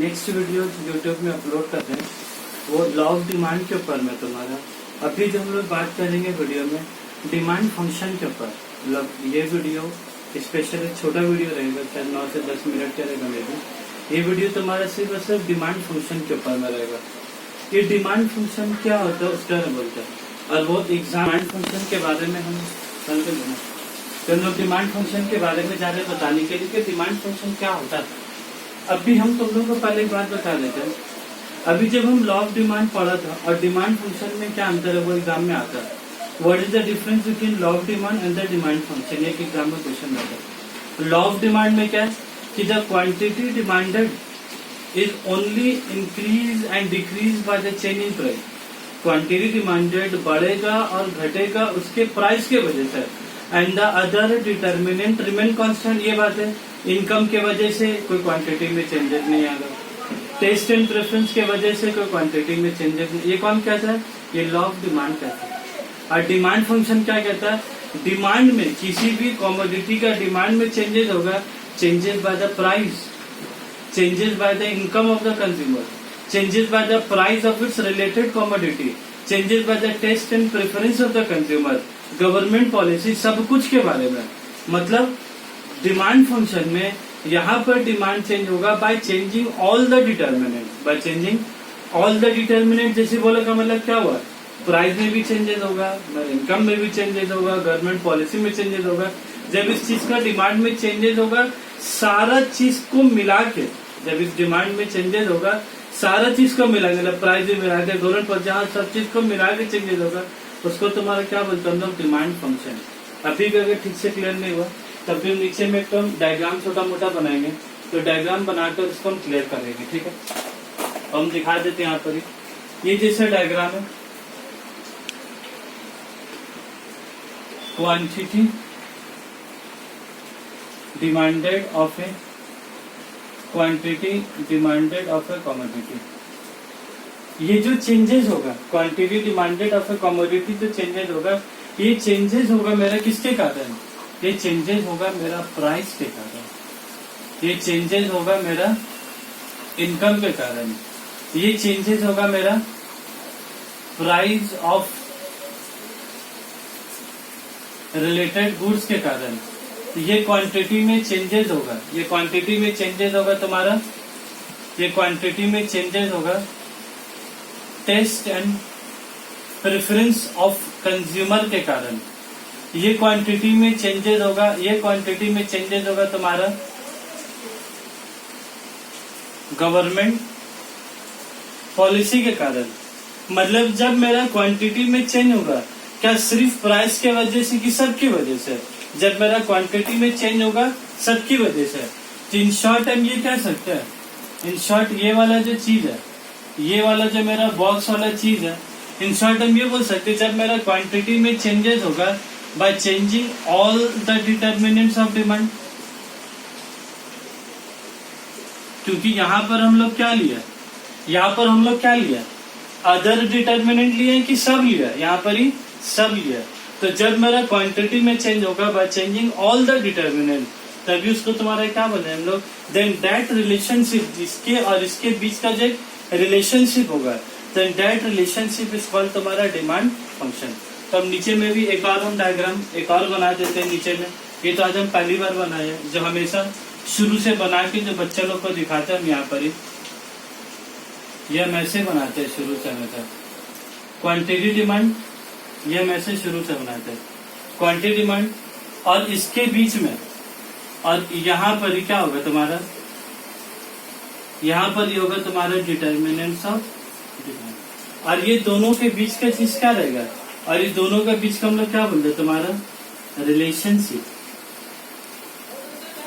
Next video YouTube में upload कर रहे हैं, वो लॉ ऑफ डिमांड के ऊपर में तुम्हारा। अभी जो हम लोग बात करेंगे वीडियो में डिमांड फंक्शन के ऊपर। मतलब ये वीडियो स्पेशल एक छोटा वीडियो रहेगा, शायद 9 से 10 मिनट का रहेगा मेरे। ये वीडियो तुम्हारा सिर्फ और सिर्फ डिमांड फंक्शन के ऊपर में रहेगा। ये डिमांड फंक्शन क्या होता है उसके बारे में बोलते हैं, और वो एग्जाम फंक्शन के बारे में हम चलते हैं। तो हम लोग डिमांड फंक्शन के बारे में जा रहे हैं बताने के लिए कि डिमांड फंक्शन क्या होता है। अभी हम तुम लोगों को पहले एक बात बता देते हैं। अभी जब हम लॉ ऑफ डिमांड पढ़ा था और डिमांड फंक्शन में क्या अंतर है वो एग्जाम में आता है। What is the difference between law of demand and the demand function, एक एग्जाम में क्वेश्चन आता है। लॉ ऑफ डिमांड में क्या है कि the quantity demanded is only increase and decrease by the change in price. Quantity demanded बढ़ेगा और घटेगा उसके प्राइस के वजह से, and the other determinant remain constant. ये बात है, इनकम के वजह से कोई क्वांटिटी में चेंजेस नहीं आएगा, टेस्ट एंड प्रेफरेंस के वजह से कोई क्वांटिटी में चेंजेस नहीं। ये कौन कहता है? ये लॉ ऑफ डिमांड कहता है। और डिमांड फंक्शन क्या कहता है? डिमांड में किसी भी कमोडिटी का डिमांड में चेंजेस होगा, changes by the price, changes by the income of the consumer, changes by the price of its related commodity, changes by the taste and preference of the consumer, government policy, सब कुछ के बारे में। मतलब demand function में यहाँ पर demand change होगा bye changing all the determinant, bye changing all the determinant. जैसे बोले का मतलब क्या हुआ? प्राइस में भी चेंजेस होगा, इनकम में भी चेंजेस होगा, गवर्नमेंट पॉलिसी में चेंजेस होगा। जब इस चीज का डिमांड में चेंजेस होगा, सारा चीज को मिला के, जब इस डिमांड में चेंजेस होगा सारा चीज को मिला के, प्राइस भी मिला के, गवर्नमेंट पर जहाँ सब चीज को मिला के चेंजेस होगा, उसको तुम्हारा क्या बोलते हैं हम लोग? Demand function. अभी भी अगर ठीक से क्लियर नहीं हुआ तब भी नीचे में एक डायग्राम छोटा मोटा बनाएंगे, तो डायग्राम बनाकर उसको हम क्लियर करेंगे, ठीक है। हम दिखा देते हैं यहाँ पर ये जैसा डायग्राम है, quantity demanded of A quantity demanded of A commodity. ये जो चेंजेस होगा, quantity demanded of A commodity जो चेंजेस होगा, ये चेंजेस होगा मेरा किसके कारण? ये चेंजेस होगा मेरा प्राइस के कारण, ये चेंजेस होगा मेरा इनकम के कारण, ये चेंजेस होगा मेरा प्राइस ऑफ रिलेटेड गुड्स के कारण। ये क्वांटिटी में चेंजेस होगा, ये क्वांटिटी में चेंजेस होगा तुम्हारा, ये क्वांटिटी में चेंजेस होगा taste and preference of consumer के कारण। ये क्वांटिटी में चेंजेस होगा, ये क्वांटिटी में चेंजेस होगा तुम्हारा गवर्नमेंट पॉलिसी के कारण। मतलब जब मेरा क्वांटिटी में चेंज होगा, क्या सिर्फ प्राइस के वजह से कि सबकी वजह से? जब मेरा क्वांटिटी में चेंज होगा सबकी वजह से। तो इन शॉर्ट हम ये कह सकते हैं, इन शॉर्ट ये वाला जो चीज है, ये वाला जो मेरा बॉक्स वाला चीज है, इन शॉर्ट हम ये बोल सकते हैं जब मेरा क्वांटिटी में चेंजेस होगा bye changing all the determinants of demand. क्योंकि यहाँ पर हम लोग क्या लिया, यहाँ पर हम लोग क्या लिया? अदर डिटर्मिनेंट लिए कि सब लिया? यहाँ पर ही सब लिया। तो जब मेरा क्वांटिटी में चेंज होगा bye changing all the determinant, तभी उसको तुम्हारा क्या बोले हम लोग? देन दैट रिलेशनशिप, इसके और इसके बीच का जो रिलेशनशिप होगा, then that relationship is called तुम्हारा डिमांड फंक्शन। तो हम नीचे में भी एक और हम डायग्राम एक और बना देते हैं नीचे में। ये तो आज हम पहली बार बनाए हैं, जो हमेशा शुरू से बना के जो बच्चे लोग को दिखाते हैं हम यहाँ पर ही, ये हम ऐसे बनाते हैं शुरू से हमेशा। क्वांटिटी डिमांड ये हम ऐसे शुरू से बनाते हैं, क्वांटिटी डिमांड, और इसके बीच में, और यहाँ पर ही क्या होगा तुम्हारा? यहाँ पर ही होगा तुम्हारा डिटर्मिनेंट्स ऑफ डिमांड। और ये दोनों के बीच का चीज क्या रहेगा? और ये दोनों के बीच का हम लोग क्या बोलते हैं? तुम्हारा रिलेशनशिप।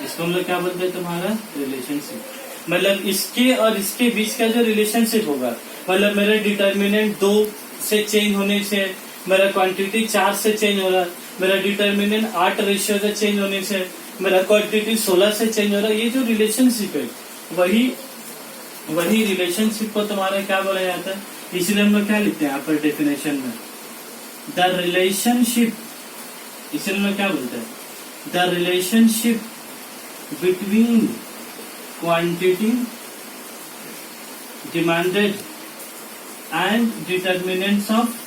इसको हम लोग क्या बोलते हैं? तुम्हारा रिलेशनशिप। मतलब इसके और इसके बीच का जो रिलेशनशिप होगा, मतलब मेरे डिटर्मिनेंट 2 से चेंज होने से, मेरा क्वांटिटी 4 से चेंज हो रहा है, मेरा डिटर्मिनेंट 8 रेशियो से चेंज होने से, मेरा क्वांटिटी 16 से चेंज हो रहा है। ये जो रिलेशनशिप है वही रिलेशनशिप को तुम्हारा क्या बोला जाता है? इसलिए हम लोग क्या लिखते हैं यहाँ पर डेफिनेशन में? द रिलेशनशिप, इसलिए हम लोग क्या बोलते हैं? The relationship between quantity demanded and determinants of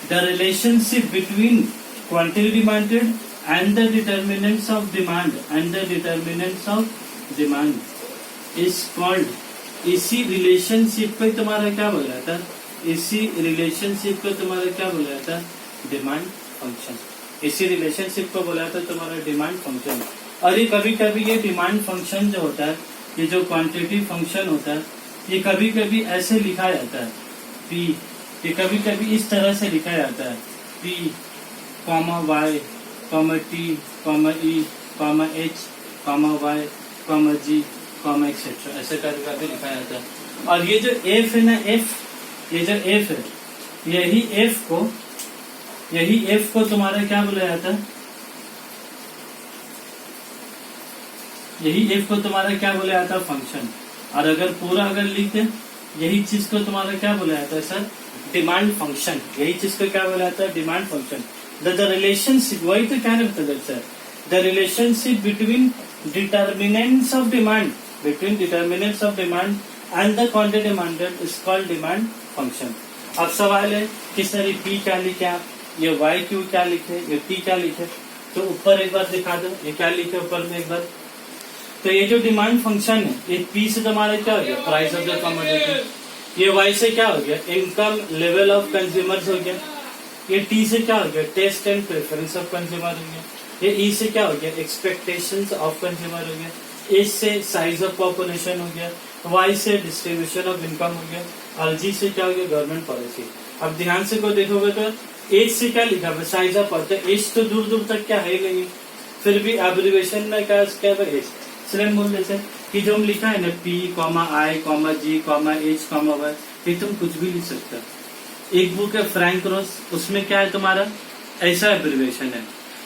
the relationship between quantity demanded and the determinants of demand and the determinants of demand is called, इसी रिलेशनशिप को तुम्हारा क्या बोला जाता है, इसी रिलेशनशिप को तुम्हारा क्या बोला जाता है, डिमांड फंक्शन। इसी रिलेशनशिप को बोला जाता है तुम्हारा डिमांड फंक्शन। और ये कभी कभी ये डिमांड फंक्शन जो होता है, ये जो क्वांटिटी फंक्शन होता है, ये कभी कभी ऐसे लिखा जाता है पी, ये कभी कभी इस तरह से लिखा जाता है P comma Y comma T comma E comma H comma Y comma G comma etcetera, ऐसे कभी कभी लिखा जाता है। और ये जो एफ है ना, एफ, ये जो एफ है, यही एफ को तुम्हारा क्या बोला जाता है, यही एफ को तुम्हारा क्या बोला जाता है, फंक्शन। और अगर पूरा अगर लिख दे, यही चीज को तुम्हारा क्या बोला जाता है सर, डिमांड फंक्शन। यही चीज को क्या बोला जाता है, डिमांड फंक्शन। द रिलेशनशिप, वही तो क्या रहता है sir, the relationship between determinants of demand, between determinants of demand and the quantity demanded is called demand function. अब सवाल है कि सर ये पी क्या लिखे आप, ये वाई क्यू क्या लिखे, ये टी क्या लिखे, तो ऊपर एक बार दिखा दो, ये क्या लिखे ऊपर में एक बार। तो ये जो डिमांड फंक्शन है, ये पी से तुम्हारा क्या हो गया, प्राइस ऑफ द कमोडिटी। ये वाई से क्या हो गया, इनकम लेवल ऑफ कंज्यूमर्स हो गया। ये टी से क्या हो गया, taste and preference of consumer हो गया। ये ई से क्या हो गया, एक्सपेक्टेशंस ऑफ कंज्यूमर हो गया। एच से साइज ऑफ पॉपुलेशन हो गया। वाई से डिस्ट्रीब्यूशन ऑफ इनकम हो गया। और जी से क्या हो गया, गवर्नमेंट पॉलिसी। अब ध्यान से को देखोगे तो एच से क्या लिखा है, साइज ऑफ पॉपुलेशन। एच तो दूर दूर तक क्या है नहीं, फिर भी एब्रिविएशन में क्या है, एच। इसलिए बोल देते हैं कि जो हम लिखा है ना, पी कॉमा आई comma G comma H comma Y, ये तुम कुछ भी लिख सकते हो। एक बुक है फ्रैंक रोज, उसमें क्या है तुम्हारा, ऐसा एब्रिविएशन है।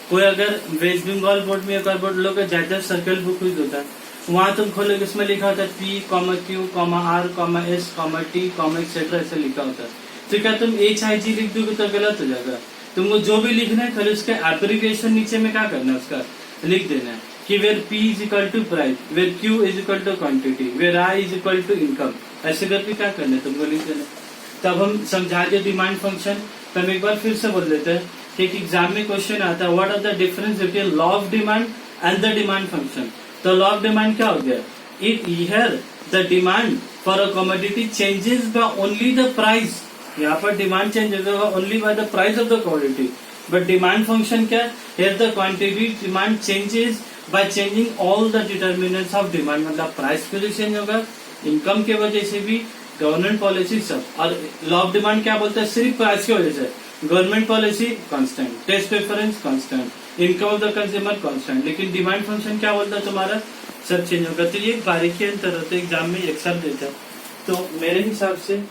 कोई अगर वेस्ट बंगाल बोर्ड में एक बोर्ड लोग ज्यादा सर्कल बुक होता है, वहां तुम खोलोगे, उसमें लिखा होता है P comma Q comma R comma S comma T comma etcetera, ऐसे लिखा होता है। तो क्या तुम एच आई जी लिख दोगे तो गलत हो जाएगा। तुमको जो भी लिखना है, खाली उसका एब्रिविएशन नीचे में क्या करना है, उसका लिख देना है कि where P is equal to price, where Q is equal to quantity, where I is equal to income, ऐसे करके क्या करना है तुमको लिख देना। तब हम समझा दिए डिमांड फंक्शन। तब एक बार फिर से बोल देते हैं कि एग्जाम में क्वेश्चन आता है, what are the difference between law of demand and the demand function. तो लॉ ऑफ डिमांड क्या हो गया, it here the demand for a commodity changes by only the price. यहाँ पर डिमांड चेंज होगा only by the price of the commodity. But demand function क्या है, here the quantity demand changes by changing all the determinants of demand. मतलब price भी change होगा, income के वजह से भी, गवर्नमेंट पॉलिसी सब। और लॉ ऑफ डिमांड क्या बोलता है, सिर्फ प्राइस की वजह से, government policy constant, test preference constant, income of the consumer constant. लेकिन डिमांड फंक्शन क्या बोलता है तुम्हारा, सब चेंज होगा। तो ये बारीकी अंतर होता है, एग्जाम में एक्सेप्ट देता है। तो मेरे हिसाब से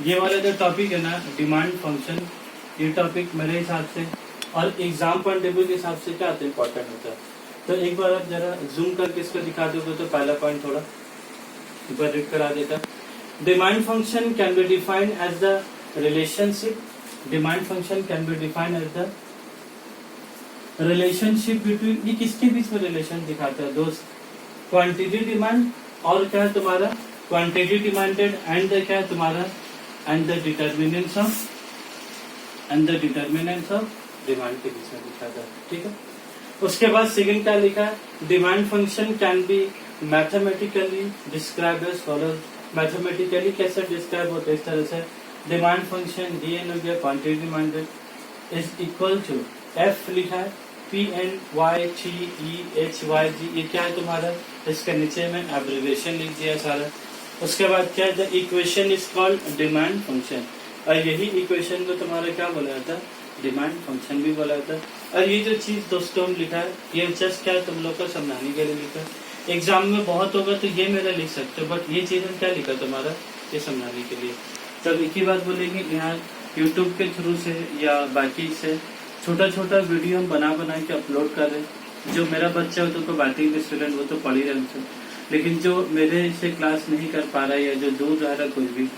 ये वाला जो टॉपिक है ना, डिमांड फंक्शन, ये टॉपिक मेरे हिसाब से और एग्जाम पॉइंट ऑफ व्यू के हिसाब से क्या इंपॉर्टेंट होता है। तो एक बार आप जरा जूम करके इसको दिखा दोगे तो पहला पॉइंट थोड़ा एक बार रीड करा देता। Demand function can be defined as the relationship, demand function can be defined as the relationship between, ये किसके बीच में रिलेशन दिखाता है दोस्त, क्वांटिटी डिमांड और क्या है तुम्हारा, क्वांटिटी डिमांडेड एंड क्या है तुम्हारा, and the determinants of demand के बीच में दिखाता है। ठीक है, उसके बाद सेकंड क्या लिखा है, demand function can be mathematically describe as follows. Mathematically कैसे डिस्क्राइब होता है, इस तरह से डिमांड फंक्शन डी एन हो गया, quantity demanded is equal to F लिखा है, P N Y T E H Y G, ये क्या है तुम्हारा, इसके नीचे में एब्रिविएशन लिख दिया सारा। उसके बाद क्या है, the equation is called demand function, और यही इक्वेशन को तुम्हारा क्या बोला जाता है, डिमांड फंक्शन भी बोला जाता है। और ये जो चीज दोस्तों हम लिखा है, ये जस्ट क्या है तुम लोग को समझाने के लिए लिखा है। एग्जाम में बहुत होगा तो ये मेरा लिख सकते हो, बट ये चीज हम क्या लिखा तुम्हारा, ये समझाने के लिए। तब एक ही बात बोलेंगे, यहाँ यूट्यूब के थ्रू से या बाकी से छोटा छोटा वीडियो हम बना के अपलोड कर रहे हैं। जो मेरा बच्चा हो तो बाकी के स्टूडेंट वो तो पढ़ ही रहे थे, लेकिन जो मेरे से क्लास नहीं कर पा रहा है या जो दूर रह रहा कोई भी,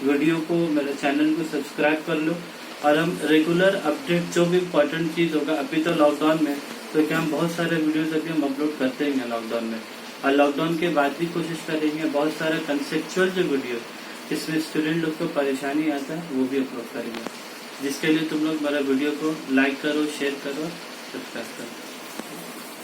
वीडियो को मेरे चैनल को सब्सक्राइब कर लो। और हम रेगुलर अपडेट जो भी इम्पोर्टेंट चीज होगा, अभी तो लॉकडाउन में तो क्या हम बहुत सारे वीडियोस अभी हम अपलोड करते हैं लॉकडाउन में, और लॉकडाउन के बाद भी कोशिश करेंगे बहुत सारा कंसेप्चुअल जो वीडियो जिसमें स्टूडेंट लोग को परेशानी आता है वो भी अपलोड करेंगे, जिसके लिए तुम लोग मेरा वीडियो को लाइक करो, शेयर करो, सब्सक्राइब करो।